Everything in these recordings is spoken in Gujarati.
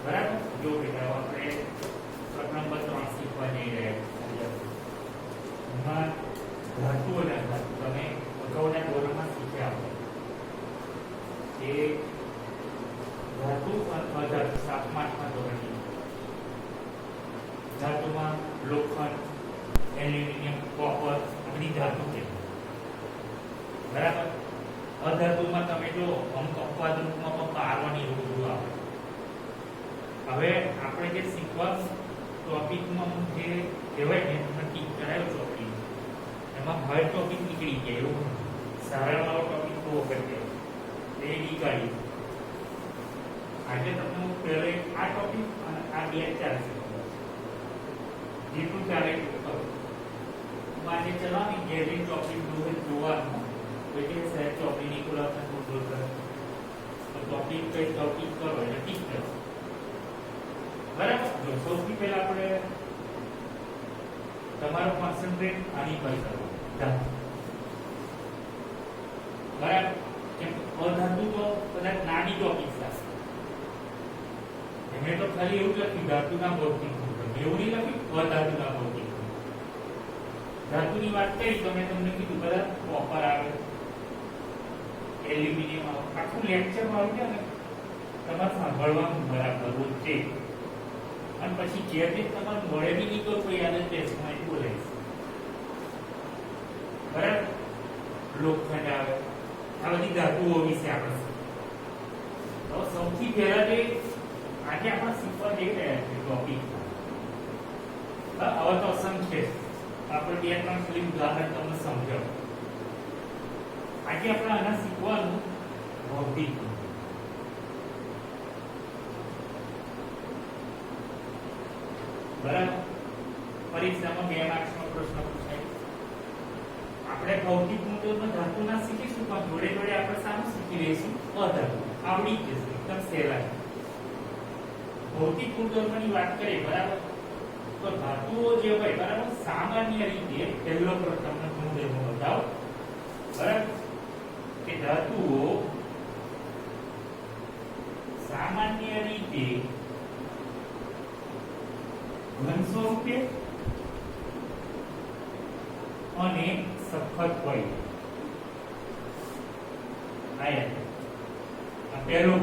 બરાબર. જો બેટા આપણે પ્રકરણ નંબર 3 શીખવા જઈ રહ્યા છીએ. એમાં ધાતુઓના ધાતુ તમે અગાઉના ધોરણમાં શીખ્યા હતા કે ધાતુ અને અધાતુ 7મા ધોરણની ધાતુમાં લોખંડ, એલ્યુમિનિયમ, કોપર આ બધી ધાતુ છે. બરાબર. અધાતુમાં તમે જો અમુક અપવાદ રૂપમાં પણ પારવાની રૂઢ આવે. હવે આપણે જે શીખવા ટોપિકમાં જે કહેવાય ને નક્કી કરાયો ટોપિક એમાં હર ટોપિક નીકળી ગયા એવું સારામાં ટોપિક બહુ વખત એ નીકાળી. આજે તમને હું પહેલે આ ટોપિક અને આ બે ચાલશે જેટલું ચાલે એટલું આજે ચલાવી જે ટોપિક જોવાનું તો કે સાહેબ ટોપિકની કોઈ આપણે કંટ્રોલ કરે તો ટોપિક કઈ ટોપિક કરો એટલે ઠીક કરો. બરાબર. જો સૌથી પહેલા આપણે તમારું કોન્સન્ટ્રેટ આની પર કરો. બરાબર. કેમ અધાતુ તો કદાચ નાની ટોપિક છે. એમને તો ખાલી એવું લખ્યું ધાતુના ભૌતિક ગુણધર્મ, એવું નહીં લખ્યું અધાતુના ભૌતિક ગુણધર્મ. ધાતુની વાત કરી તો મેં તમને કીધું બધા કોપર આવે, એલ્યુમિનિયમ આવે, આખું લેક્ચરમાં આવી ગયા ને તમારે સાંભળવાનું બરાબર રોજ છે. અને પછી જે તે તમારે મળે બી નહીં તો કોઈ યાદ જ ટેસ્ટમાં એટલું બોલાઈશ. બરાબર. લોખંડ આવે, આ બધી ધાતુઓ વિશે આપણે તો સૌથી પહેલા જે આજે આપણે શીખવા જઈ રહ્યા છીએ ટોપિક હવે તો અસંખ્ય આપણે બે ત્રણ ખાલી ઉદાહરણ તમને સમજાવું. આજે આપણે આના શીખવાનું ભૌતિક. બરાબર. પરીક્ષામાં 2 માર્ક્સનો પ્રશ્ન પૂછાય. આપણે ભૌતિક ગુણધર્મ ધાતુના શીખીશું પણ જોડે જોડે આપણે સાનું શીખી લઈશું અધાતુ. આવડી જશે એકદમ સહેલા. ભૌતિક ગુણધર્મની વાત કરીએ બરાબર તો ધાતુઓ જે હોય બરાબર સામાન્ય રીતે પહેલો પ્રથમ ગુણધર્મ બતાવો બરાબર કે ધાતુઓ સામાન્ય રીતે ઘન સ્વરૂપે અને સખત હોય. આ પહેલો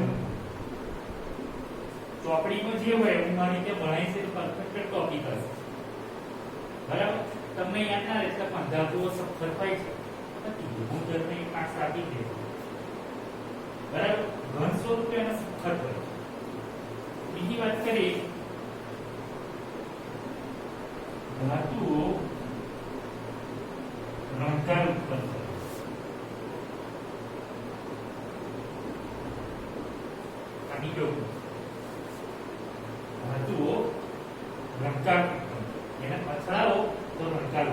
ચોપડીમાં જે હોય હું મારી રીતે ભણાઈ છે પરફેક્ટ ટોપિક હશે. બરાબર. તમને યાદ ના રહે એટલે ધાતુઓ સખત હોય છે ગુણધર્મ એક પાસ આપી દે. બરાબર. ઘન સ્વરૂપે અને સખત હોય. બીજી વાત કરીએ ધાતુઓ રણકાર ઉત્પન્ન કરે. આ બીજો ધાતુઓ રણકાર એને પછડાવો તો રણકાર.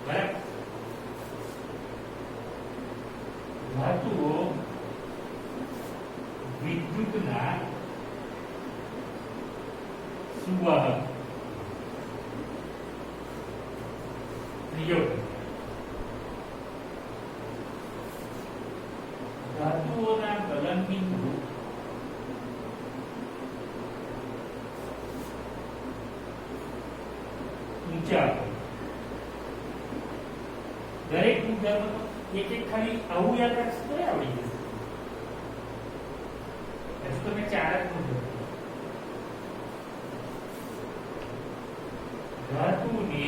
બરાબર. ધાતુઓ વિદ્યુતના સુવાહક. ધાતુઓના ગલન બિંદુ ઊંચા. દરેક ગુણધર્મ એક એક ખાલી આવું યાદ રાખશો તો આવડી જશે. હજુ તમે 4 જ ગુણધર્મ. ધાતુને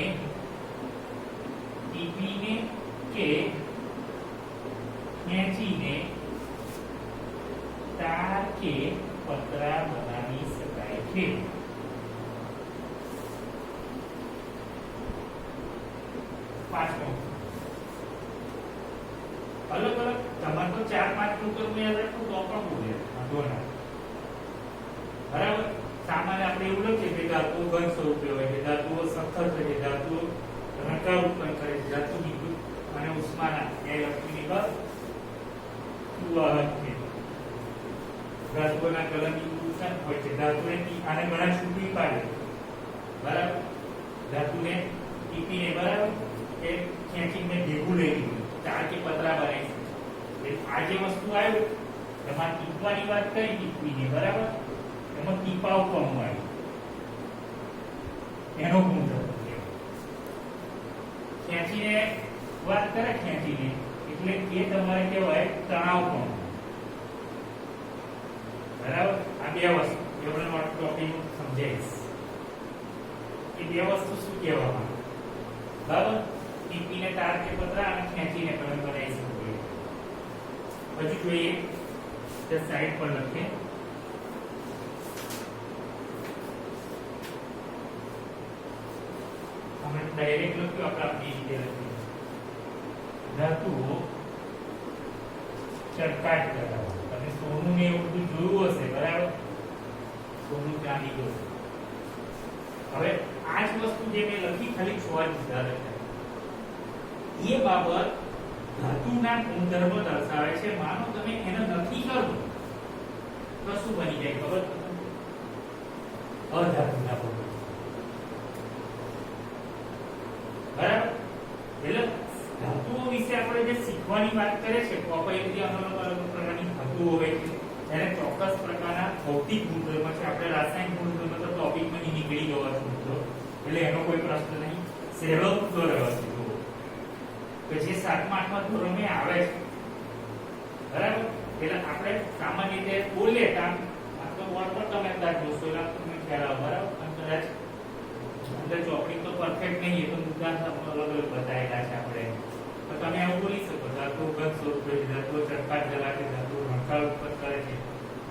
ટીપીને કે ખેંચીને તાર કે પતરા બનાવી શકાય છે. પાંચમો અલગ અલગ તમારે તો 4-5 ગુણધર્મ યાદ રાખો તો પણ બોલે વાંધો. બરાબર. સામાન્ય આપણે એવું લખીએ કે ધાતુઓ ઘન સ્વરૂપે હોય છે, ધાતુઓ સખત હોય છે, ધાતુઓ રણકાર ઉત્પન્ન કરે છે, ધાતુ વિદ્યુત અને ઉષ્માના એ લક્ષણની બસ સુવાહક છે. ધાતુઓના ગલન બિંદુ હોય છે. ધાતુને આને ઘણા છૂટી પાડે. બરાબર. ધાતુને ટીપીને બરાબર એ ખેંચીને ભેગું લઈ લીધું તાર કે પતરા બનાવી. આ જે વસ્તુ આવ્યું એમાં ટીપવાની વાત કરી ટીપીને, બરાબર? એમાં ટીપાવ કોણ આવ્યું એનો ગુણધર્મ કહેવાય. ખેંચીને વાત કરે ખેંચીને એટલે એ તમારે કહેવાય તણાવ કોણ. બરાબર? આ બે વસ્તુ એવડે ટોપિક સમજાઈશ કે બે વસ્તુ શું કહેવામાં આવે. બરાબર? ટીપીને તાર કે પતરા અને ખેંચીને તમે બનાવી શકો. હજુ જોઈએ તે સાઈડ પર લખીએ. આપણે ડાયરેક્ટ લખ્યું આપણે આપણી રીતે લખીએ. ધાતુઓ ચળકાટ કરાવો. તમે સોનું ને એવું બધું જોયું હશે, બરાબર? સોનું ચાંદી જોયું. હવે આ જ વસ્તુ જે મેં લખી ખાલી 6 જુદા લખ્યા. એ બાબત ધાતુના ગુણધર્મ દર્શાવે છે. માનો તમે એને નથી કરો તો શું બની જાય ખબર? અધાતુના ગુણધર્મ. બરાબર? એટલે ધાતુઓ વિશે આપણે જે શીખવાની વાત કરે છે, કોપરથી અલગ અલગ પ્રકારની ધાતુઓ હોય છે, એને ચોક્કસ પ્રકારના ભૌતિક ગુણધર્મ છે. આપણે રાસાયણિક ગુણધર્મ તો ટોપિકમાં નીકળી જવા છું મિત્રો, એટલે એનો કોઈ પ્રશ્ન નહીં. સહેલો મુદ્દો રહ્યો છે કે જે 7મા 8મા ધોરણે આવે છે, બરાબર? એટલે આપણે સામાન્ય રીતે બોલે કામ આ તો બોર્ડ પર તમે અંદાજ જોશો એટલે તમને ખ્યાલ આવે, બરાબર? અને કદાચ અંદર ચોપડી તો પરફેક્ટ નહીં, એ તો મુદ્દા અલગ અલગ બતાવેલા છે આપણે. તો તમે એવું બોલી શકો ધાતુ ઘન સ્વરૂપે, ધાતુ ચળકાટ ધરાવે, ધાતુ રણકાળ ઉત્પન્ન કરે છે,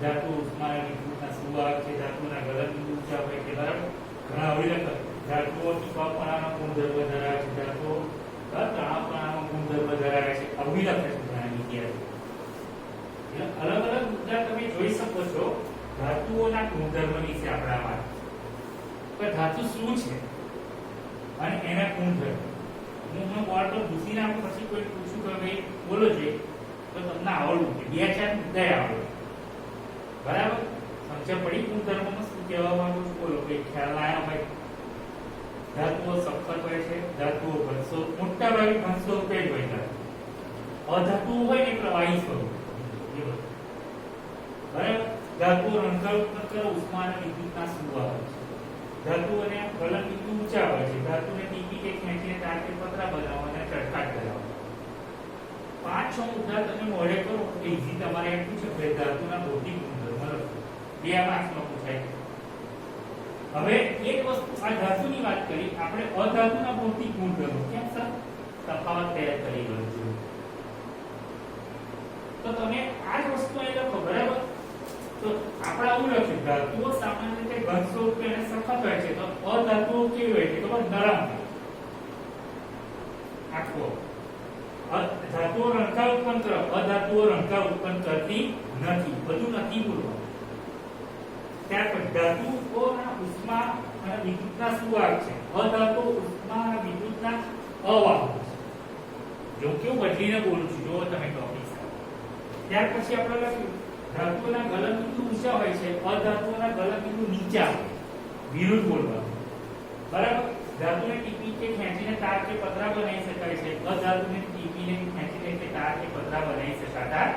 ધાતુ ઉષ્મા વિદ્યુતના સુવાહક છે, ધાતુના ગલનબિંદુ ઊંચા હોય છે, બરાબર? ઘણા અવિરત ધાતુઓ ટીપાપણાનો ગુણધર્મ ધરાવે છે, ધાતુઓ તણાવપણાનો ગુણધર્મ ધરાવે છે, અવિરત છે ઘણા વિદ્યાર્થીઓ. અલગ અલગ મુદ્દા તમે જોઈ શકો છો ધાતુઓના ગુણધર્મ વિશે. આપણા વાત કે ધાતુ શું છે અને એના ગુણધર્મ. હું બોર્ડ પર પૂછી નાખું, પછી કોઈ પૂછું કે ભાઈ બોલો છે તો તમને આવડવું કે 2-4 મુદ્દા આવડે, બરાબર? સમજ પડી ગુણધર્મમાં શું કહેવા માંગુ છું? બોલો કઈ ખ્યાલ આવ્યો ભાઈ? ધાતુઓ સખત હોય છે, ધાતુઓ ઘનસો મોટા ભાગે ઘનસો રૂપે જ હોય. અધાતુઓ હોય ને પ્રવાહી સ્વરૂપ, બરાબર? ધાતુઓ રણકાળ ઉત્પન્ન કરે, ઉષ્મા અને વિદ્યુતના સુવાહક છે. ધાતુઓને ગલનબિંદુ ઊંચા હોય છે, ધાતુને ટીપી કે ખેંચીને તાર કે પતરા બનાવો અને ચળકાટ કરાવો. 5-6 મુદ્દા તમે મોડે કરો તો ઈઝી તમારે એમ પૂછે કે ધાતુના ભૌતિક ગુણધર્મ લખો. 2 માર્ક્સમાં પૂછાય. હવે એક વસ્તુ આ ધાતુની વાત કરી, આપણે અધાતુના ભૌતિક ગુણધર્મો કેમ સર તફાવત તૈયાર કરી રહ્યો છું. તો તમે આ જ વસ્તુ અહીં લખો, બરાબર? તો આપણે આવું લખ્યું ધાતુઓ સામાન્ય રીતે ઘન સ્વરૂપે અને સખત હોય છે, તો અધાતુઓ કેવી હોય છે ખબર? નરમ. આખો ધાતુઓ રણકાળ ઉત્પન્ન કરે, અધાતુઓ રણકાળ ઉત્પન્ન કરતી નથી. બધું નથી બોલવાનું. ત્યાર પછી ધાતુઓના ઉષ્મા અને વિદ્યુતના સુવાહક છે, અધાતુઓ ઉષ્મા અને વિદ્યુતના અવાહક છે. જો કેવું બદલીને બોલું છું જો તમે ટોપિક. ત્યાર પછી આપણે લખ્યું ધાતુઓના ગલનબિંદુ ઊંચા હોય છે, અધાતુઓના ગલનબિંદુ નીચા હોય. વિરુદ્ધ બોલવાનું, બરાબર? ધાતુને ટીપી કે ખેંચીને તાર કે પતરા બનાવી શકાય છે, અધાતુને ટીપીને ખેંચીને કે તાર કે પતરા બનાવી શકાતા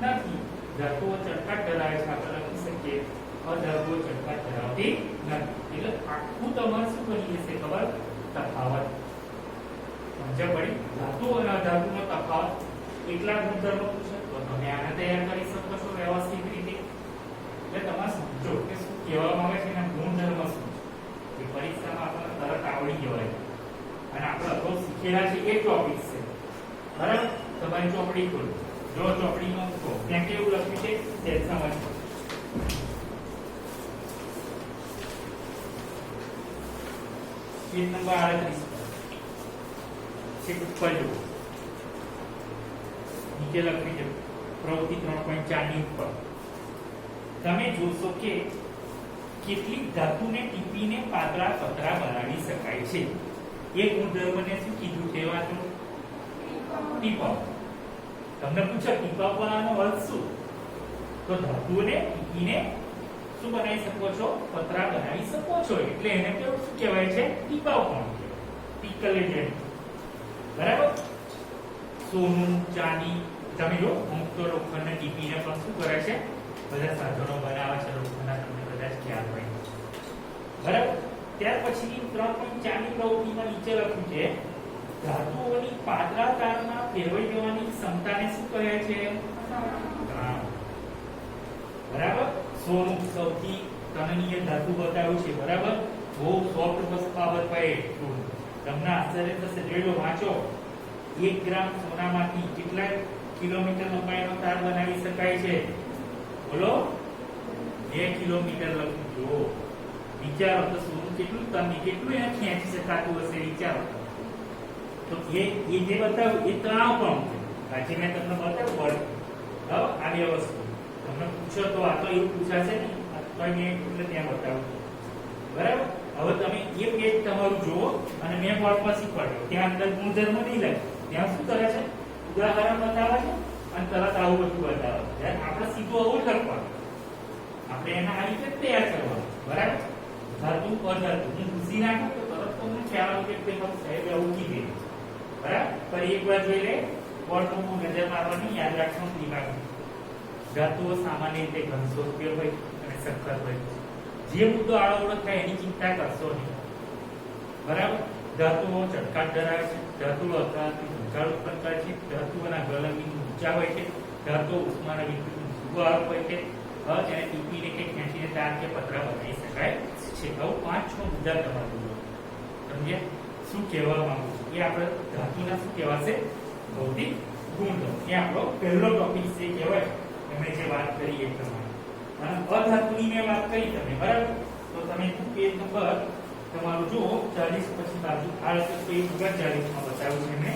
નથી. ધાતુઓ ચળકાટ ધરાવે છે, આપણે લખી શકીએ અધાતુઓ ચળકાટ ધરાવતી નથી. એટલે આખું તમારે શું બની જશે ખબર? તફાવત. સમજ પડી? ધાતુ અને અધાતુનો તફાવત એટલા ગુણધર્મો પૂછે તો તમે આને તૈયાર કરી શકો છો વ્યવસ્થિત રીતે. એટલે તમારે સમજો કે શું કહેવામાં આવે છે એના ગુણધર્મ શું છે. એ પરીક્ષામાં આપણને તરત આવડી જવાય અને આપણે અગાઉ શીખેલા છે એ ટોપિક છે, બરાબર? તમારી ચોપડી ખોલો, જો ચોપડીમાં મૂકો ત્યાં કેવું લખ્યું છે તે સમજો. પેજ નંબર 38 છે ઉપર જુઓ, નીચે લખી છે પ્રવૃત્તિ 3.4 ની ઉપર. તમે જોશો કે કેટલીક ધાતુને ટીપીને પાતળા પતરા બનાવી શકાય છે. એ ગુણધર્મને શું કીધું છે? વાંચો. ટીપાવ. તમને પૂછો ટીપાવવાનો અર્થ શું? તો ધાતુને ટીપીને શું બનાવી શકો છો? પતરા બનાવી શકો છો. એટલે એને કેવું શું કહેવાય છે? ટીપાવપણું કહેવાય. પિકલ એજન્ટ, બરાબર? સોનું ચાંદી તમે જો અમુક તો લોખંડને ટીપીને પણ શું કરે છે, બધા સાધનો બનાવે છે લોખંડના, તમને કદાચ ખ્યાલ હોય. બરાબર. ત્યાર પછી 3.4 ની પ્રવૃત્તિમાં નીચે લખ્યું છે ધાતુઓની પાતળા તારમાં ફેરવાઈ જવાની ક્ષમતાને શું કહે છે? તણાવ. બરાબર. સોનું સૌથી તનનીય ધાતુ બતાવ્યું છે. બરાબર. બહુ સોફ્ટ બાબત હોય એટલું તમને આશ્ચર્ય થશે. જોઈ લો, વાંચો. 1 ગ્રામ સોનામાંથી કેટલા કિલોમીટર લંબાઈનો તાર બનાવી શકાય છે? બોલો. 2 કિલોમીટર લખ્યું. જો વિચારો તો સોનું કેટલું તમને કેટલું એને ખેંચી શકાતું હશે, વિચારો. તો એ જે બતાવ્યું એ તણાવ પણ છે. આજે મેં તમને બતાવ્યું બળ. હવે આ બે વસ્તુ તમને પૂછો તો આ તો એવું પૂછાશે ને, તો મેં એટલે ત્યાં બતાવ્યું. બરાબર. હવે તમે એ પેજ તમારું જુઓ અને મેં બોર્ડમાં શીખવાડ્યું. ત્યાં અંદર ગુણધર્મ નહીં લાગે, ત્યાં શું કરે છે, ઉદાહરણ બતાવે છે અને તરત આવું બધું બતાવે છે. આપણે સીધું આવું લખવાનું, આપણે એના આ રીતે તૈયાર કરવાનું. બરાબર. ધાતુ અધાતુ હું ભૂસી નાખું તો તરત તમને ખ્યાલ આવે કે સાહેબ આવું કીધે. બરાબર. ફરી એકવાર જોઈ લે. બોર્ડનું નજર મારવાની, યાદ રાખવાનું દિમાગ. ધાતુઓ સામાન્ય રીતે ઘનસ્વરૂપીય હોય અને સખત હોય. જે મુદ્દો આડોઅવળો થાય એની ચિંતા કરશો નહીં. બરાબર. ધાતુઓ ચટકાટ ધરાવે છે, ધાતુઓ અર્થાત ઝંખાળ ઉત્પન્ન કરે છે, ધાતુઓના ગલનબિંદુ ઊંચા હોય છે, ધાતુઓ ઉષ્માના વિદ્યુત સુવાહક હોય છે, તેને ટીપીને કે ખેંચીને તાર કે પતરા બનાવી શકાય છે. આવું 5-6 મુદ્દા તમારે જોવો. સમજ્યા? શું કહેવા માંગુ છું એ આપણે ધાતુના શું કહેવાશે, ભૌતિક ગુણધર્મ. એ આપણો પહેલો ટોપિક છે કહેવાય. એમણે જે વાત કરી એ પ્રમાણે. અને અધાતુની મેં વાત કરી તમે. બરાબર. તો તમે પેજ નંબર તમારું જુઓ 40 પછી બાજુ આ રીતે પેજ નંબર 40 માં બતાવ્યું છે એમણે.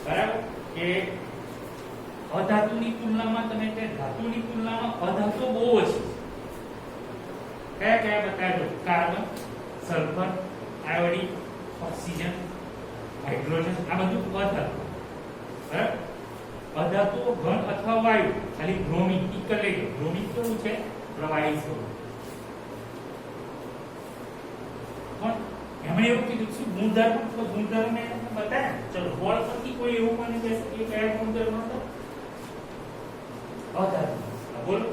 બરાબર. કે અધાતુની તુલનામાં તમે કે ધાતુની તુલનામાં અધાતુ બહુ ઓછી. કયા કયા બતાવ્યો? Carbon, sulphur, iodine, oxygen, hydrogen, આ બધું અધાતુ. બરાબર. અધાતુઓ ઘન અથવા વાયુ, ખાલી બ્રોમિન ઇકલે. બ્રોમિન કેવું છે? પ્રવાહી સ્વરૂપ. પણ એમણે એવું કીધું શું ગુણધર્મ? તો ગુણધર્મ મેં તમને બતાવ્યા. ચલો, બોર્ડ પરથી કોઈ એવું મને કહેશે કે કયા ગુણધર્મ હતા? અધાતુ. બોલો.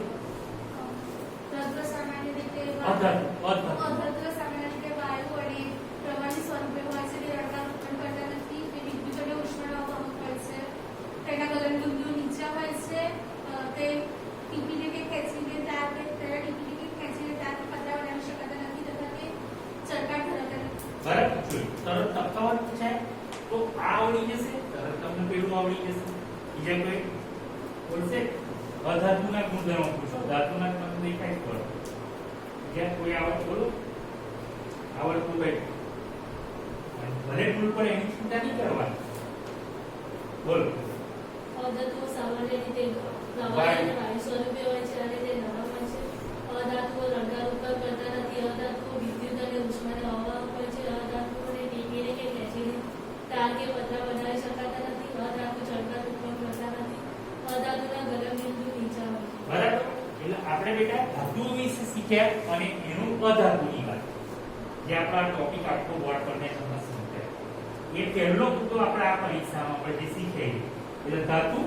તત્વ સામાન્ય રીતે અધાતુ. અધાતુ સામાન્ય રીતે વાયુ અને પ્રવાહી સ્વરૂપે હોય છે. તે રણકાર ઉત્પન્ન કરતા નથી. તે વિદ્યુત અને ઉષ્માના વાહક હોય છે. તેના ગલનબિંદુ નીચા હોય છે. તે ટીપીને કે ખેંચીને તાર કે ટીપીને કે ખેંચીને તાર કે પતરા બનાવી શકાતા નથી તથા તે ચટકાટ ધરાવતા નથી. બરાબર. તરત તફાવત પૂછાય તો આ આવડી જશે, તરત તમને પેલું આવડી જશે. બીજા કોઈ બોલશે? અધાતુના ગુણધર્મો પૂછો. ધાતુના તમને દેખાય પડે. બીજા કોઈ આવડતું બોલો. આવડતું હોય ભલે ભૂલ પડે એની ચિંતા નહીં કરવાની. બોલો. અધાતુઓ સામાન્ય રીતે પ્રવાહી અને વાયુ સ્વરૂપે હોય છે અને તે નરમ હોય છે. અધાતુઓ રણકાર ઉત્પન્ન કરતા નથી. અધાતુઓ વિદ્યુત અને ઉષ્માના અવાહક હોય છે. અધાતુઓને ટીપીને કે ખેંચીને તાર કે પતરા બનાવી શકાતા નથી. અધાતુ ચટકાટ ઉત્પન્ન કરતા નથી. અધાતુના ગલનબિંદુ નીચા હોય છે. બરાબર. એટલે આપણે બેટા ધાતુઓ વિશે શીખ્યા અને એનું અધાતુની વાત, જે આપણા ટોપિક આખો બોર્ડ પર મેં તમને સમજાવ્યો. એ પહેલો મુદ્દો આપણે આ પરીક્ષામાં આપણે જે શીખ્યા. એટલે ધાતુ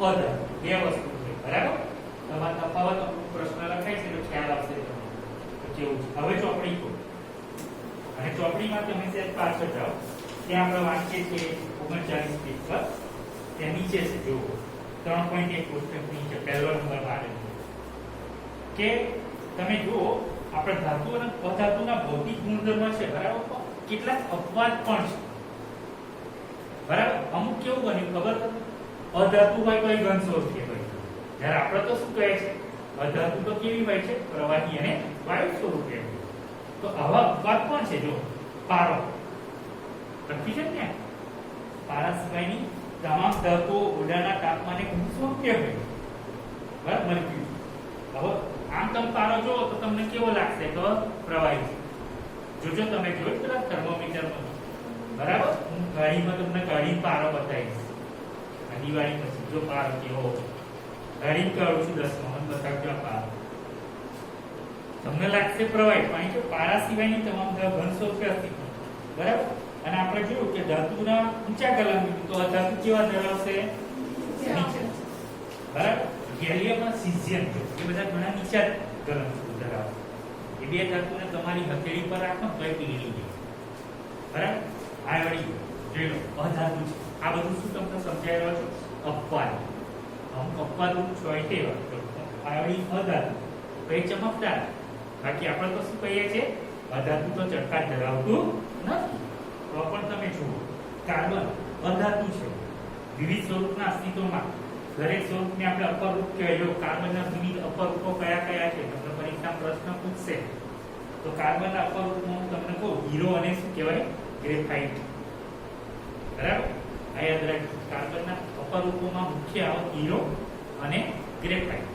અધાતુ બે વસ્તુ છે. બરાબર. તમારે તફાવત પ્રશ્ન લખાય છે એટલે ખ્યાલ આવશે તમને કેવું છે. હવે ચોપડી ખોલો અને ચોપડીમાં તમે સેટ પાછળ જાઓ. ત્યાં આપણે વાંચીએ છીએ 39 પેજ પર. ત્યાં નીચે છે જુઓ 3.1 કોષ્ટક નીચે પહેલો નંબર આવેલો કે તમે જુઓ આપણે ધાતુ અને અધાતુના ભૌતિક ગુણધર્મ છે. બરાબર. કેટલાક અપવાદ પણ છે. બરાબર. અમુક કેવું બન્યું ખબર તમને? અધાતુ હોય તો ઘન સ્વરૂપીય હોય. જ્યારે આપણે તો શું કહે છે? અધાતુ તો કેવી હોય છે? પ્રવાહી અને વાયુ સ્વરૂપે. તો આવા અપવાદ પણ છે. જો પારો લખી છે ને, પારા સિવાયની તમામ ધાતુઓ ઓરડાના તાપમાને ઘન સ્વરૂપીય હોય. બરાબર. મરક્યુરી. હવે આમ તમે પારો જુઓ તો તમને કેવો લાગશે? તો પ્રવાહી છે. જોજો તમે જોયું પેલા થર્મોમીટરમાં. બરાબર. હું ગાડીમાં તમને ગાડી પારો બતાવીશ દિવાળી પછી. જો પારો કેવો ગાડી કાઢું છું 10 માં બતાવજો આ પારો. તમને લાગશે પ્રવાહી, પણ એ પારા સિવાયની તમામ ઘન સ્વરૂપે અસ્તિત્વ. બરાબર. અને આપણે જોયું કે ધાતુના ઊંચા ગલનબિંદુ તો અધાતુ કેવા ધરાવશે? નીચે. બરાબર. ગેલિયમ અને સીઝિયમ એ બધા ઘણા નીચા ગલન ધરાવે. એ બે ધાતુને તમારી હથેળી પર રાખો તો એ પીગળી જાય. બરાબર. આ વળી જોઈ લો અધાતુ છે. આ બધું શું તમને સમજાઈ રહ્યો છો? અપવાદ. અમુક અપવાદ છો એટલે આ વળી અધાતુ તો એ ચમકદાર. બાકી આપણે તો શું કહીએ છીએ? અધાતુ તો ચટકાટ ધરાવતું નથી. તો પણ તમે જુઓ કાર્બન અધાતુ છે. વિવિધ સ્વરૂપના અસ્તિત્વમાં દરેક સ્વરૂપને આપણે અપરૂપ કહેવાય. જો કાર્બનના વિવિધ અપરૂપો કયા કયા છે તમને પરીક્ષામાં પ્રશ્ન પૂછશે તો કાર્બનના અપરૂપમાં હું તમને કહું હીરો અને શું કહેવાય? ગ્રેફાઇટ. બરાબર. આ યાદ રાખજો. કાર્બનના અપરૂપોમાં મુખ્ય આવે હીરો અને ગ્રેફાઇટ.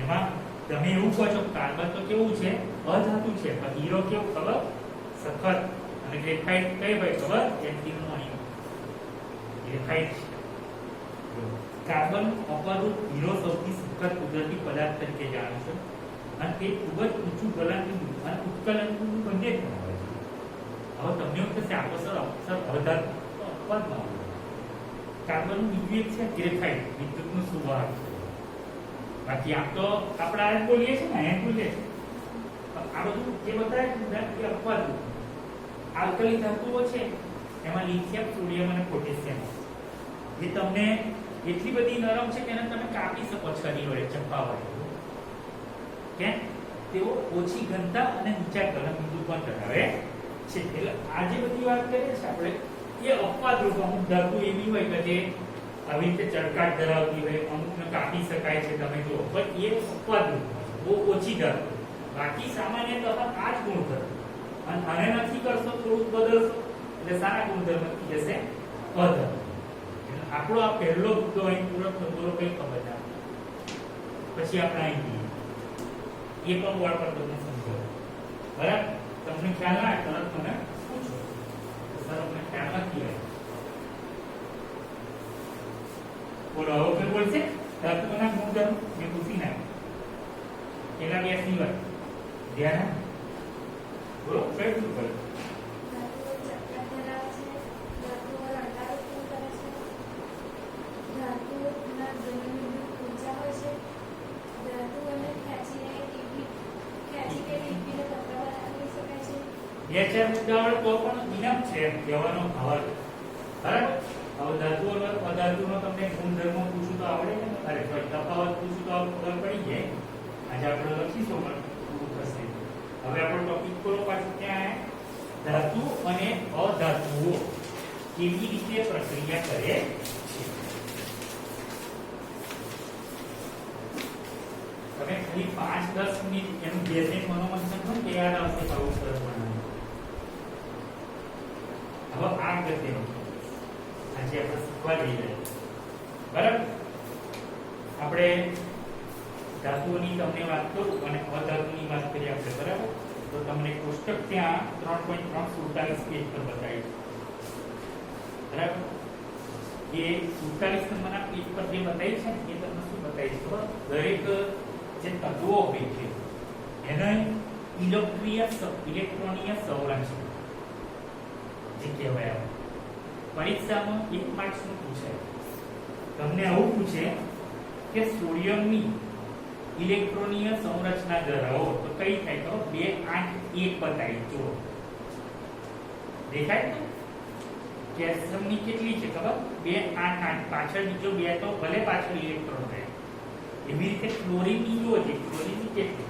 એમાં તમે એવું કહો છો કાર્બન તો કેવું છે? અધાતુ છે. પણ હીરો કેવું ખબર? સખત. અને ગ્રેફાઇટ કઈ હોય ખબર? એન્ટિમોની. ગ્રેફાઇટ કાર્બન અપરૂપ હીરો સૌથી સખત કુદરતી પદાર્થ તરીકે જાણે છે અને તે ખૂબ જ ઊંચું ગલનબિંદુ અને ઉત્કલનબિંદુ બંને ધરાવે છે. હવે તમને એવું થશે આપો સર અક્ષર અધાતુ અપવાદમાં કાર્બનનું બીજું એક છે ગ્રેફાઇટ, વિદ્યુતનું સુવાહક. બાકી આમ તો આપણે આ જ બોલીએ છીએ ને, અહીંયા બોલીએ છીએ. આ બધું જે બતાવે એ અપવાદ. આલ્કલી ધાતુઓ છે એમાં લિથિયમ, સોડિયમ અને પોટેશિયમ જે તમને એટલી બધી નરમ છે કે એને તમે કાપી શકો છરી વડે, ચપ્પા વડે. કેમ? તેઓ ઓછી ઘનતા અને નીચા ગલનબિંદુ પણ ધરાવે છે. એટલે આ જે બધી વાત કરીએ છીએ આપણે એ અપવાદ રૂપ. અમુક ધાતુ એવી હોય કે જે આવી રીતે ચળકાટ ધરાવતી હોય, અમુકને કાપી શકાય છે તમે જુઓ, પણ એ અપવાદ રૂપ બહુ ઓછી ધાતુ. બાકી સામાન્યતઃ આ જ ગુણધર્મ. અને આને નથી કરશો થોડુંક બદલશો એટલે સારા ગુણધર્મ થઈ જશે અધર્મ. આપણો આ પહેલો મુદ્દો અહીં પૂરો થતો કઈ ખબર ના. પછી આપણે અહીં એ પણ બોર્ડ પર તમને સમજાવો. બરાબર. તમને ખ્યાલ ના તરત મને પૂછો સર અમને ખ્યાલ નથી આવ્યો. બોલો હવે કોઈ બોલશે? ધાતુઓના ગુણધર્મ મેં પૂછી નાખ્યું. એના બે સિવાય ધ્યાન બોલો કઈ શું કરે? બે ચાર મુદ્દાઓ તો પણ ઇનફ છે એમ કહેવાનો ભાવ. બરાબર. હવે ધાતુઓનો અધાતુનો તમને ગુણધર્મો પૂછું તો આવડે ને? અરે સોરી તફાવત પૂછું તો ખબર પડી જાય. આજે આપણે લખીશું પણ પૂરું થશે. હવે આપણો ટોપિક ખોલો પાછું. ત્યાં ધાતુ અને અધાતુઓ કેવી રીતે પ્રક્રિયા કરે છે. તમે ખાલી 5-10 મિનિટ એનું બેઝિક મનોમંથન કરો કે યાદ આવશે આવું સરસ બનાવવાનું. હવે આ ગતિનો આજે આપણે શીખવા જઈ રહ્યા. બરાબર. આપણે ધાતુઓની તમને વાત કરું અને અધાતુની વાત કરીએ આપણે. બરાબર. તો તમને કોષ્ટક ત્યાં 3.347 પેજ પર બતાવ્યું. બરાબર. એ 47 નંબરના પેજ પર જે બતાવ્યું છે એ તમને શું બતાવ્યું છે? દરેક જે તત્વો હોય છે એને ઇલેક્ટ્રોનીય સંરચના જે કહેવાય. પરીક્ષામાં 1 માર્ક્સનું પૂછાય. તમને આવું પૂછે કે સોડિયમની ઇલેક્ટ્રોનીય સંરચના ધરાવો તો કઈ થાય? તો 2 8 1 બતાવી. જુઓ દેખાય ને? કેલ્શિયમની કેટલી છે ખબર? 2 8 8. પાછળ બીજો 2 તો ભલે પાછળ ઇલેક્ટ્રોન રહે. એવી રીતે ક્લોરીનની જુઓ છે. ક્લોરીનની કેટલી?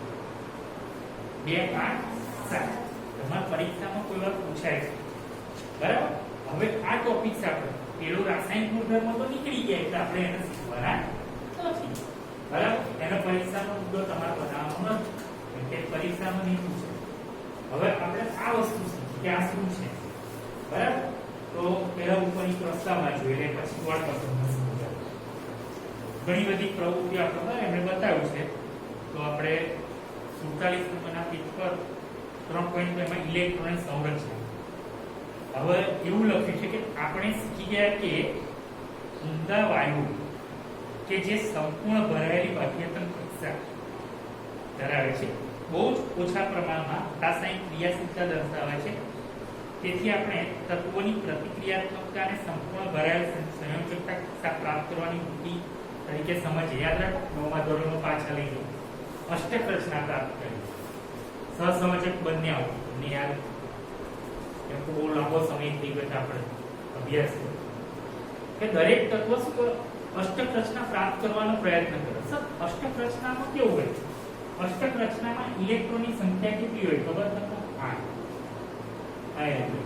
2 8 7. તમારા પરીક્ષામાં કોઈ વાર પૂછાય છે. બરાબર. હવે આ ટોપિક સાથે પેલો રાસાયણિક ગુણધર્મ તો નીકળી ગયા એટલે આપણે એને શીખવાના નથી. બરાબર. એનો પરીક્ષાનો મુદ્દો તમારે બનાવવાનો નથી કે પરીક્ષામાં નહીં પૂછે. હવે આપણે આ વસ્તુ શીખી કે આ શું છે. બરાબર. તો પહેલા ઉપરની પ્રસ્તાવના જોઈએ એટલે પછી ગોળ પસંદ સમજાવ. ઘણી બધી પ્રવૃત્તિઓ આપણે એમણે બતાવ્યું છે. તો આપણે 47 નંબરના પેજ પર 3.2 માં ઇલેક્ટ્રોન સંરચના. હવે એવું લખ્યું છે કે આપણે શીખી ગયા કે ઊંડા વાયુ કે જે સંપૂર્ણ ભરાયેલી બાહ્યતમ કક્ષા ધરાવે છે બહુ જ ઓછા પ્રમાણમાં રાસાયણિક ક્રિયાશીલતા દર્શાવે છે. તેથી આપણે તત્વોની પ્રતિક્રિયાત્મકતા અને સંપૂર્ણ ભરાયેલ સંયોજકતા કક્ષા પ્રાપ્ત કરવાની વૃત્તિ તરીકે સમજ યાદ રાખો, નવમા ધોરણમાં પાછા લઈ જાઓ. અષ્ટક રચના પ્રાપ્ત કરી. સહસંયોજક બંને આવો ને યાદ, કેમ કે બહુ લાંબો સમય થઈ ગયો છે આપણે અભ્યાસ કે દરેક તત્વ શું કરો, અષ્ટક રચના પ્રાપ્ત કરવાનો પ્રયત્ન કરો. સર અષ્ટક રચનામાં કેવું હોય? અષ્ટક રચનામાં ઇલેક્ટ્રોનની સંખ્યા કેટલી હોય ખબર તમને? 8.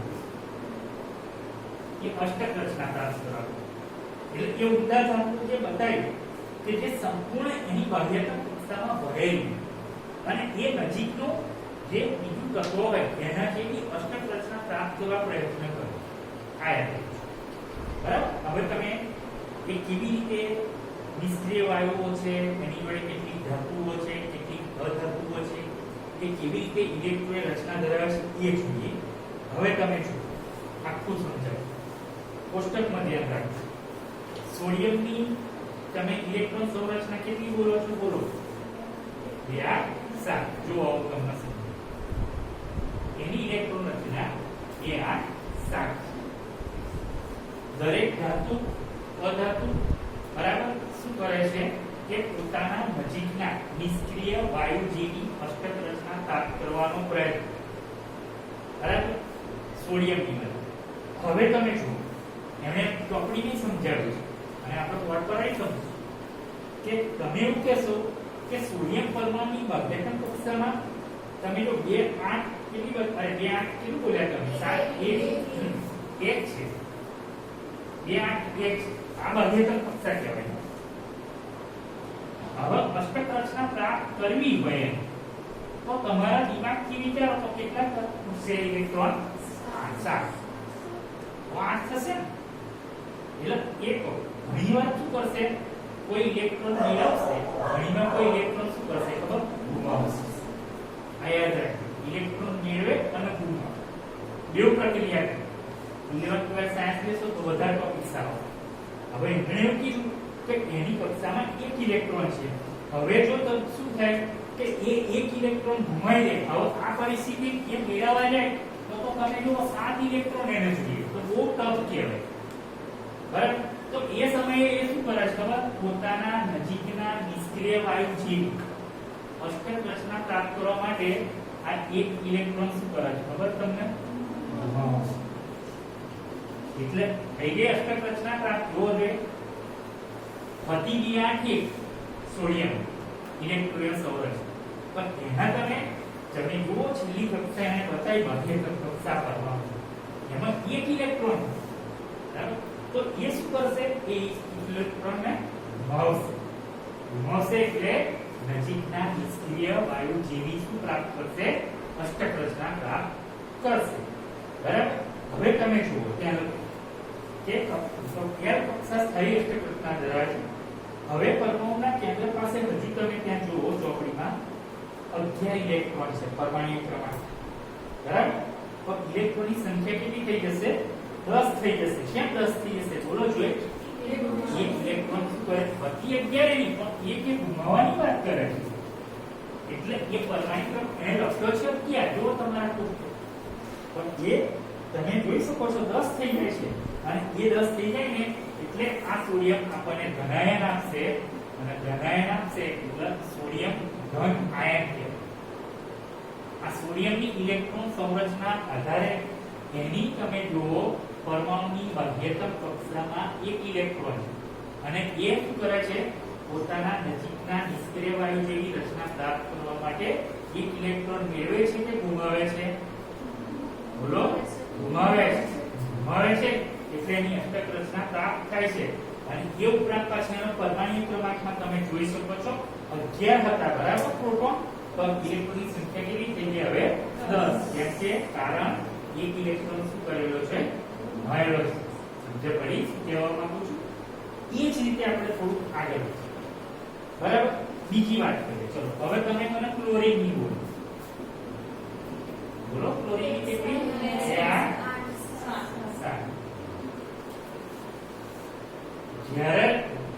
એ અષ્ટક રચના પ્રાપ્ત કરવાનો એટલે એ ઉદાહરણ જે બતાવ્યું કે જે સંપૂર્ણ એની બાહ્યતમ કક્ષામાં ભરેલું અને એ નજીકનું જે બીજું તત્વ હોય એના જેવી અષ્ટક રચના પ્રાપ્ત કરવા પ્રયત્ન કરો. બરાબર. હવે તમે એ કેવી રીતે નિષ્ક્રિય વાયુઓ છે, એની જોડે કેટલી ધાતુઓ છે, કેટલી અધાતુઓ છે, એ કેવી રીતે ઇલેક્ટ્રોન રચના ધરાવે છે એ જોઈએ. હવે તમે જુઓ, આખું સમજાવો. કોષ્ટકમાં ધ્યાન રાખજો. સોડિયમની તમે ઇલેક્ટ્રોન સંરચના કેટલી બોલો છો? બોલો 2 8 7. જો આવું તમને સમજાવું. એની ઇલેક્ટ્રોન રચના 2 8 7. દરેક ધાતુ અધાતુ બરાબર શું કરે છે કે પોતાના નજીકના નિષ્ક્રિય વાયુ જેવી અષ્ટક રચના પ્રાપ્ત કરવાનો પ્રયત્ન. બરાબર. સોડિયમની અંદર હવે તમે જુઓ, એમણે ચોપડીને સમજાવ્યું છે અને આપણે બોર્ડ પર આવી સમજો કે તમે એવું કહેશો કે સોડિયમ પરમાણુની બાહ્યતમ કક્ષામાં તમે જો 2 8 કેટલી અરે 2 8 કેટલું બોલ્યા તમે? 7 1 છે. 2 8 1 આ બાહ્યતમ કક્ષા કહેવાય. હવે અષ્ટક રચના પ્રાપ્ત કરવી હોય તો તમારા દિમાગથી વિચારો તો કેટલા છે ઇલેક્ટ્રોન? 7. 8 થશે ને? એટલે એક ઘણીવાર શું કરશે, કોઈ ઇલેક્ટ્રોન મેળવશે, ઘણીવાર કોઈ ઇલેક્ટ્રોન શું કરશે ખબર? ગુમાવશે. આ યાદ રાખજો, ઇલેક્ટ્રોન મેળવે અને ગુમાવે બે પ્રક્રિયા કરે. 11th 12th સાયન્સ લેશો તો વધારે ટોપિક્સ આવે. હવે એમણે એવું કીધું કે એની કક્ષામાં એક ઇલેક્ટ્રોન છે. હવે જો તો શું થાય કે એ એક ઇલેક્ટ્રોન ગુમાવી દે, હવે આ પરિસ્થિતિ એ મેળવવા જાય તો તમે જો 7 ઇલેક્ટ્રોન એને જોઈએ તો બહુ ટફ કહેવાય. બરાબર. તો એ સમયે એ શું કરે છે ખબર? પોતાના નજીકના નિષ્ક્રિય વાયુ જેવી અષ્ટક રચના પ્રાપ્ત કરવા માટે આ એક ઇલેક્ટ્રોન શું કરે છે ખબર તમને? એટલે થઈ ગઈ અષ્ટક રચના પ્રાપ્ત. જો છે હતી 8 સોડિયમ ઇલેક્ટ્રોન સંરચના, પણ એના તમે જુઓ છેલ્લી કક્ષા એને બતાવી બાહ્યતમ કક્ષા પરમાણુ એમાં એક ઇલેક્ટ્રોન. બરાબર. તો એ શું કરશે? એ ઇલેક્ટ્રોનને ગુમાવશે એટલે નજીકના નિષ્ક્રિય વાયુ જેવી શું પ્રાપ્ત કરશે? અષ્ટક રચના પ્રાપ્ત કરશે. બરાબર. હવે તમે જુઓ ત્યાં કે કક્ષા સ્થાયી અષ્ટક રચના ધરાવે છે. હવે પરમાણુના કેન્દ્ર પાસે હજી તમે ત્યાં જુઓ ચોપડીમાં 11 ઇલેક્ટ્રોન છે પરમાણુ ક્રમાંક. બરાબર. તો ઇલેક્ટ્રોનની સંખ્યા કેટલી થઈ જશે? 10 થઈ જશે. કેમ 10 થઈ જશે? બોલો જોઈએ. એક ઇલેક્ટ્રોન શું કરે? વધી 11 નહીં પણ એક ગુમાવવાની વાત કરે છે. એટલે એ પરમાણુ ક્રમ એને લખ્યો છે 11. જો તમારા કોષ્ટક પણ એ તમે જોઈ શકો છો 10 થઈ જાય છે અને એ 10 થઈ જાય ને એટલે આ સોડિયમ આપણને ધનાયન આપશે અને ધનાયન આપશે એટલે સોડિયમ ધન આયન કહેવાય. આ સોડિયમની ઇલેક્ટ્રોન સંરચના આધારે એની તમે જુઓ પરમાણુની બાહ્યતમ કક્ષામાં એક ઇલેક્ટ્રોન અને એ શું કરે છે? પોતાના નજીકના નિષ્ક્રિય વાયુ જેવી રચના પ્રાપ્ત કરવા માટે એક ઇલેક્ટ્રોન મેળવે છે કે ગુમાવે છે? બોલો. ગુમાવે છે. ગુમાવે છે એટલે એની અષ્ટક રચના પ્રાપ્ત થાય છે. અને એ ઉપરાંત પાછળ એનો પરમાણુ ક્રમાંકમાં તમે જોઈ શકો છો 11 હતા. બરાબર. પ્રોટોન તો ઇલેક્ટ્રોનની સંખ્યા કેટલી થઈ ગઈ? હવે 10. કેમ કે કારણ એક ઇલેક્ટ્રોન શું કરેલો છે? ગુમાવેલો છે. સમજે પડી શું કહેવા માંગુ છું? એ જ રીતે આપણે થોડું આગળ બરાબર. બીજી વાત કરીએ. ચલો હવે તમે મને ક્લોરીન ની બોલો. બોલો ક્લોરીન ની કેટલી? 7. જ્યારે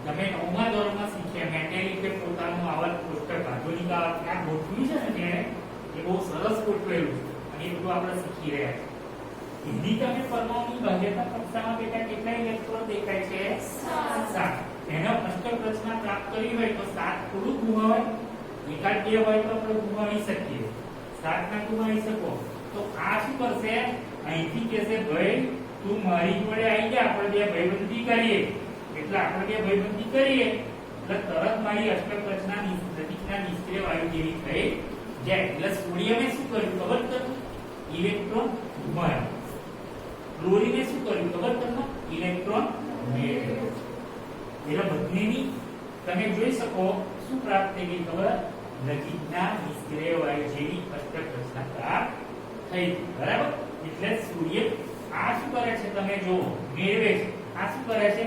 તમે 9મા ધોરણમાં શીખ્યા મેન્ડેલિકે પોતાનું આવર્ત કોષ્ટક આધુનિક આ ગોઠવ્યું છે ને જેણે એ બહુ સરસ ગોઠવેલું અને એ બધું આપણે શીખી રહ્યા છીએ. એની તમે પરમાણુની બાહ્યતમ કક્ષામાં બેટા કેટલા ઇલેક્ટ્રોન દેખાય છે? 7. એનો અષ્ટક રચના પ્રાપ્ત કરવી હોય તો 7 થોડું ગુમાવાય, એકાદ બે હોય તો આપણે ગુમાવી શકીએ, 7 ના ગુમાવી શકો. તો આ શું કરશે, અહીંથી કહેશે ભાઈ તું મારી જોડે આવી જા, આપણે બે ભાઈબંધી કરીએ. એટલે આપણે બે ભાઈબંધી કરીએ એટલે તરત મારી અષ્ટક રચના નજીકના નિષ્ક્રિય વાયુ જેવી થઈ જાય. એટલે સોડિયમે શું કર્યું ખબર તમને, ઇલેક્ટ્રોન ગુમાવ્યો. ક્લોરીને શું કર્યું ખબર તમને, ઇલેક્ટ્રોન મેળવ્યો. એટલે બંનેની તમે જોઈ શકો શું પ્રાપ્ત થઈ ગઈ ખબર, નજીકના નિષ્ક્રિય વાયુ જેવી અષ્ટક રચના પ્રાપ્ત થઈ. બરાબર. એટલે સૂર્ય આ શું કરે છે તમે જો મેળવે છે, આ શું કરે છે,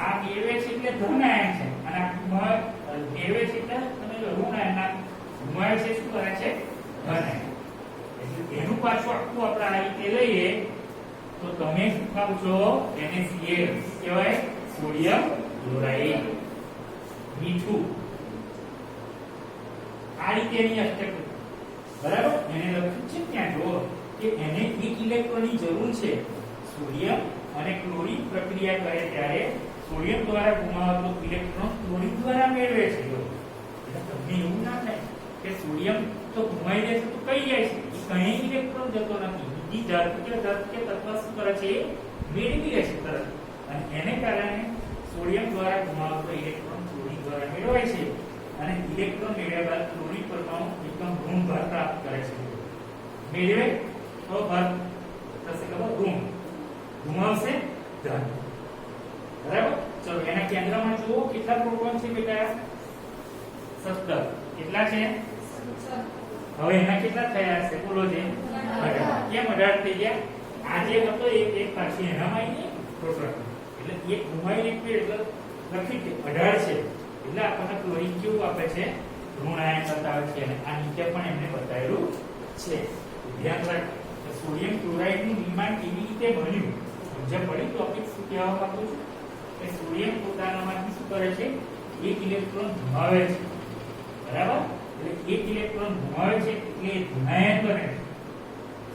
આ મેળવે છે એટલે ધન આયન છે, અને આ મેળવે છે એટલે તમે જો ઋણ આયન, ગુમાવે છે શું કરે છે, ધન આયન. એટલે એનું પાછું આખું આપણે આ રીતે લઈએ તો તમે શું ખાવ છો, NaCl કહેવાય, સોડિયમ ક્લોરાઇડ, મીઠું. આ રીતે એની અષ્ટક. બરાબર. એને લખ્યું છે ત્યાં જો કે એને એક ઇલેક્ટ્રોનની જરૂર છે. સોડિયમ અને ક્લોરીન પ્રક્રિયા કરે ત્યારે સોડિયમ દ્વારા ગુમાવાતો ઇલેક્ટ્રોન ક્લોરીન દ્વારા મેળવે છે. એટલે તમને એવું ના થાય કે સોડિયમ તો ગુમાઈ જાય છે તો કઈ જાય છે, એ કઈ ઇલેક્ટ્રોન જતો નથી. બીજી ધાતુ કે તત્વ શું કરે છે, મેળવી લે છે તરત. અને એને કારણે સોડિયમ દ્વારા ગુમાવાતો ઇલેક્ટ્રોન ક્લોરીન દ્વારા મેળવાય છે. અને ઇલેક્ટ્રોન મેળવ્યા બાદ ક્લોરીન પરમાણુ એકમ ઋણ ભાર પ્રાપ્ત કરે છે. મેળવે તો ભાર થશે ખબર, ઋણ. ગુમાવશે ધન. બરાબર. ચલો એના કેન્દ્રમાં જુઓ કેટલા પ્રોટોન છે બેટા, 17. કેટલા છે, હવે એના કેટલા થયા હશે બોલો છે, 18. કેમ 18 થઈ ગયા, આ જે હતો એક પાછી એનામાં આવી પ્રોટોન, એટલે એક ગુમાવી એટલે લખી કે 18 છે. એટલે આપણને ક્લોરીન કેવું આપે છે, ઋણ આયન બતાવે છે. અને આ નીચે પણ એમને બતાવેલું છે. ધ્યાન રાખો સોડિયમ ક્લોરાઇડ નું નિર્માણ કેવી રીતે બન્યું સમજ પડી. ટોપિક શું કહેવા માંગુ છું કે સોડિયમ પોતાનામાંથી શું કરે છે, એક ઇલેક્ટ્રોન ગુમાવે છે. બરાબર. એટલે એક ઇલેક્ટ્રોન ગુમાવે છે એટલે ધનાયન બને છે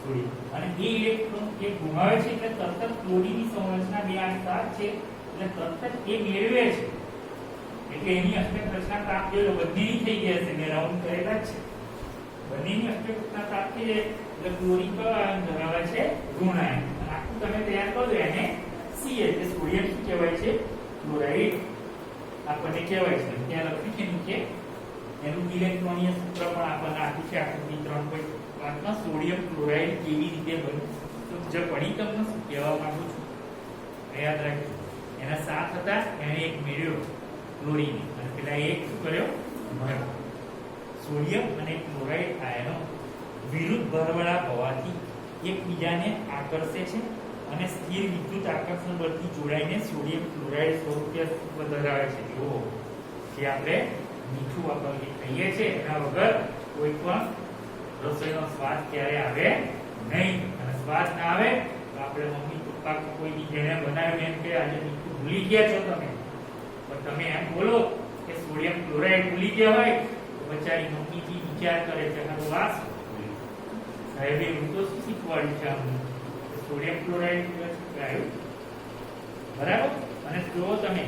સોડિયમ. અને એ ઇલેક્ટ્રોન જે ગુમાવે છે એટલે તરત જ ક્લોરીનની સંરચના 2 8 7 છે એટલે તરત જ એ મેળવે છે. એટલે એની અષ્ટક રચના પ્રાપ્ત થઈ, બંનેની થઈ ગયા છે, મેં રાઉન્ડ કરેલા જ છે. બંનેની અષ્ટક રચના પ્રાપ્ત થઈ જાય એટલે ક્લોરીન કયો આયન ધરાવે છે, ઋણ આયન. અને આખું તમે તૈયાર કરો NaCl એટલે સોડિયમ શું કહેવાય છે, ક્લોરાઇડ આપણને કહેવાય છે. ત્યાં લખ્યું છે નીચે એનું ઇલેક્ટ્રોનીય સૂત્ર પણ આપણને આપ્યું છે આકૃતિ 3.5 માં. સોડિયમ ક્લોરાઇડ કેવી રીતે બન્યું તો જે પડી તમને શું કહેવા માંગુ છું યાદ રાખજો. એના 7 હતા, એને એક મેળવ્યો ક્લોરીન, અને પેલા એક શું કર્યો, ભર્યો. સોડિયમ અને ક્લોરાઇડ આયનો વિરુદ્ધ ભરવાળા હોવાથી એકબીજાને આકર્ષે છે અને સ્થિર વિદ્યુત આકર્ષણ બળથી જોડાઈને સોડિયમ ક્લોરાઇડ સ્વરૂપે ધરાવે છે. જુઓ જે આપણે મીઠું વાપરીએ કહીએ છીએ એના વગર કોઈ પણ રસોઈનો સ્વાદ ક્યારે આવે નહીં. અને સ્વાદ ના આવે તો આપણે મમ્મી પપ્પા કોઈ જેને બનાવ્યું એમ કે આજે મીઠું ભૂલી ગયા છો તમે, પણ તમે એમ બોલો કે સોડિયમ ક્લોરાઇડ ભૂલી ગયા હોય તો બચારી મમ્મીજી વિચાર કરે છે એનો વાસ સાહેબે હું તો શું શીખવાડ્યું છે અમને, સોડિયમ ક્લોરાઇડ આવ્યું. બરાબર. અને જો તમે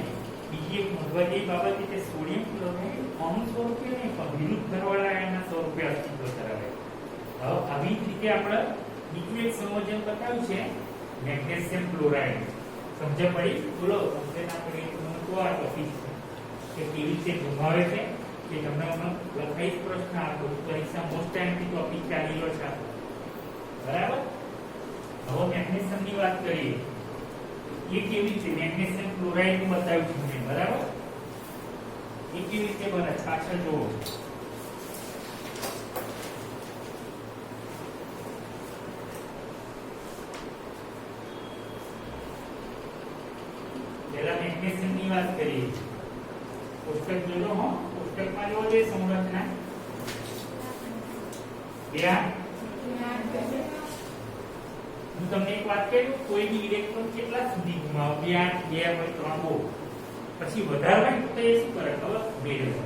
બીજી એક મહત્વની બાબત કે સોડિયમ ક્લોરાઇડ અણુ સ્વરૂપે નહીં પણ વિરુદ્ધ ભરવાળા આયનના સ્વરૂપે અસ્તિત્વ ધરાવે. હવે આવી જ રીતે આપણે બીજું એક સંયોજન બતાવ્યું છે મેગ્નેશિયમ ક્લોરાઇડ. સમજ પડી બોલો, સમજે ના પડી તો આ ટોપિક છે કે કેવી રીતે ગુમાવે છે કે તમને લખાઈ પ્રશ્ન આપો પરીક્ષા મોસ્ટ ટાઈમથી ટોપિક ચાલી રહ્યો છે. બરાબર. હવે મેગ્નેશિયમની વાત કરીએ. એ કેવી રીતે મેગ્નેશિયમ ક્લોરાઇડ નું બતાવ્યું છે મેં. બરાબર. એ કેવી રીતે બને પાછળ જુઓ. પહેલા મેગ્નેશિયમ ની વાત કરીએ. પુસ્તક જોજો હો, પુસ્તકમાં જોવો જે સંરચના હું તમને એક વાત કહું, કોઈ બી ઇલેક્ટ્રોન કેટલા સુધી ગુમાવે, 2 8 2 હોય 3 બહુ, પછી વધારે હોય તો એ શું કરે ખબર, મેળવે.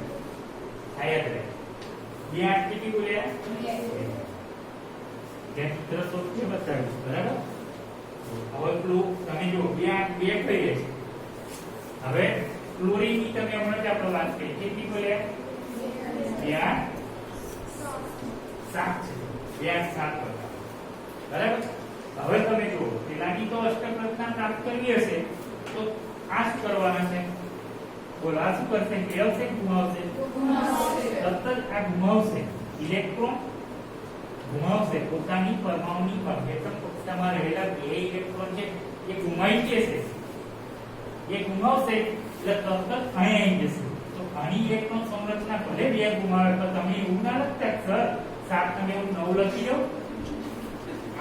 યાદ રહે 2 8 કેટલી બોલ્યા, જ્યાં ચિત્ર સ્વરૂપે બતાવ્યું. બરાબર. હવે પેલું તમે જો 2 8 2 કહીએ છે હવે ક્લોરીનની તમે હમણાં જ આપણે વાત કરી કેટલી બોલ્યા 2 8 7 છે 2 8 7 બરાબર હવે તમે જુઓ પેલાની તો અષ્ટક રચના પ્રાપ્ત કરવી હશે તો આ શું કરવાના છે બોલો આ શું કરશે મેળવશે કે ગુમાવશે સતત આ ગુમાવશે ઇલેક્ટ્રોન ગુમાવશે પોતાની પરમાણુની અભ્યતમ કક્ષામાં રહેલા 2 ઇલેક્ટ્રોન છે એ ગુમાવી જશે એ ગુમાવશે એટલે તરત અહીં આવી જશે તો આની ઇલેક્ટ્રોન સંરચના ભલે 2 ગુમાવે તો તમે એવું ના લખતા સર 7 તમે એવું 9 લખી દો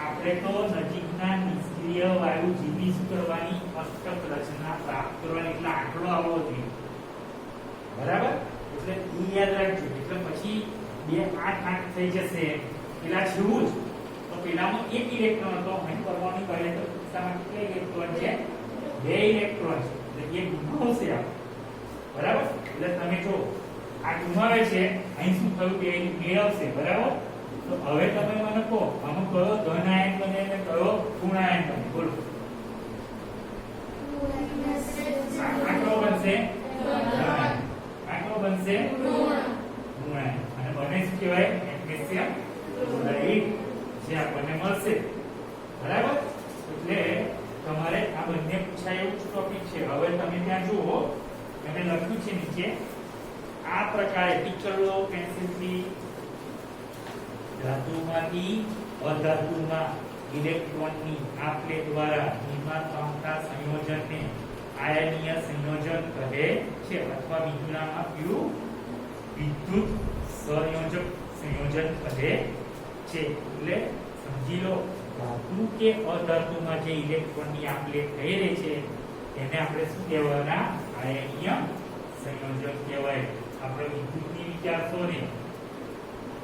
આપણે તો નજીકના નિષ્ક્રિય વાયુ જીવી શું કરવાની અષ્ટક રચના પ્રાપ્ત કરવાની એટલે આંકડો આવવો જોઈએ બરાબર એટલે એ યાદ રાખજો એટલે પછી 2 8 8 થઈ જશે પેલા જેવું જ તો પેલામાં 1 ઇલેક્ટ્રોન હતો અહીં પરમાણુ કહે તો કિસ્સામાં કેટલા ઇલેક્ટ્રોન છે 2 ઇલેક્ટ્રોન છે એટલે એ ગુમાવશે આ બરાબર એટલે તમે જો આ ગુમાવે છે અહીં શું થયું કે મેળવશે બરાબર તો હવે તમે મને કહો આમાં કયો ધન આયન બને અને કયો ઋણ આયન બને બોલો આટલો બનશે આટલો બનશે ઋણ આયન અને બને શું કહેવાય મેગ્નેશિયમ ક્લોરાઇડ જે આપણને મળશે બરાબર એટલે તમારે આ બંને પૂછાય એવું ટોપિક છે હવે તમે ત્યાં જુઓ મેં લખ્યું છે નીચે આ પ્રકારે ટીચર લો પેન્સિલથી ધાતુમાંથી અધાતુમાં ઇલેક્ટ્રોનની આપલે દ્વારા નિર્માણ પામતા સંયોજનને આયનીય સંયોજન કહે છે અથવા બીજું નામ આપ્યું વિદ્યુત સંયોજક સંયોજન કહે છે એટલે સમજી લો ધાતુ કે અધાતુમાં જે ઇલેક્ટ્રોનની આપલે થઈ રહી છે એને આપણે શું કહેવાના આયનીય સંયોજક કહેવાય આપણે વિદ્યુતની વિચારશો ને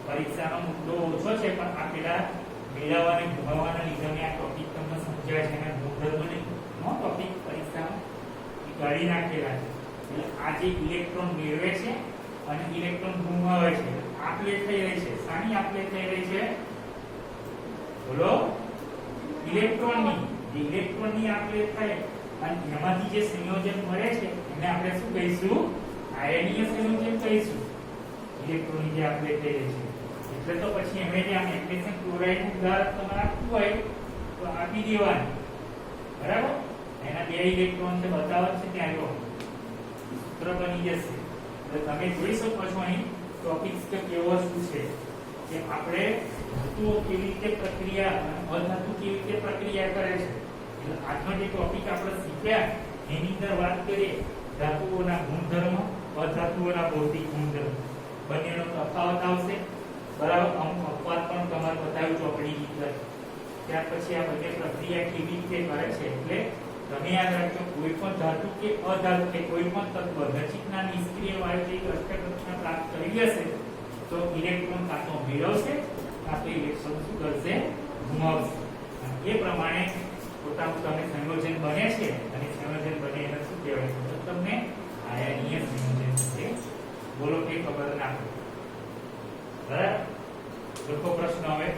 પરીક્ષાનો મુદ્દો ઓછો છે પણ આ પેલા મેળવવાને ગુમાવવાના લીધે આ ટોપિક તમને સમજાય છે અને ગુણધર્મને નો ટોપિક પરીક્ષામાં કાઢી નાખેલા છે એટલે આ જે ઇલેક્ટ્રોન મેળવે છે અને ઇલેક્ટ્રોન ગુમાવે છે આપલે થઈ રહી છે શાની આપલે થઈ રહી છે બોલો ઇલેક્ટ્રોનની આપલે થાય અને એમાંથી જે સંયોજન મળે છે એને આપણે શું કહીશું આયનીય સંયોજન કહીશું ઇલેક્ટ્રોનની જે આપલે થઈ રહી છે એટલે તો પછી એમે જે આ મેગ્નેશિયમ ક્લોરાઇડ નું ઉદાહરણ તમારે આપવું હોય તો આપી દેવાનું બરાબર એના 2 ઇલેક્ટ્રોન છે બતાવે છે ત્યાં જો સૂત્ર બની જશે એટલે તમે જોઈ શકો છો અહીં ટોપિક્સ કે કેવો શું છે કે આપણે ધાતુઓ કેવી રીતે પ્રક્રિયા અને અધાતુ કેવી રીતે પ્રક્રિયા કરે છે એટલે આજનો જે ટોપિક આપણે શીખ્યા એની અંદર વાત કરીએ ધાતુઓના ગુણધર્મો અધાતુઓના ભૌતિક ગુણધર્મો બંનેનો તફાવત આવશે બરાબર અમુક અપવાદ પણ તમારે બતાવ્યું ચોપડી અંદર ત્યાર પછી આ બધી પ્રક્રિયા કેવી રીતે કરે છે એટલે તમે યાદ રાખજો કોઈ પણ ધાતુ કે અધાતુ કે કોઈ પણ તત્વ નજીકના નિષ્ક્રિય વાયુ જે અષ્ટક રચના પ્રાપ્ત કરી હશે તો ઇલેક્ટ્રોન કાં તો મેળવશે કાં તો ઇલેક્ટ્રોન શું કરશે ગુમાવશે એ પ્રમાણે પોતાનું તમે સંયોજન બને છે અને સંયોજન બને એને શું કહેવાય છે તો તમને આયનીય સંયોજન છે બોલો કે ખબર ના બરાબર લખો પ્રશ્ન હવે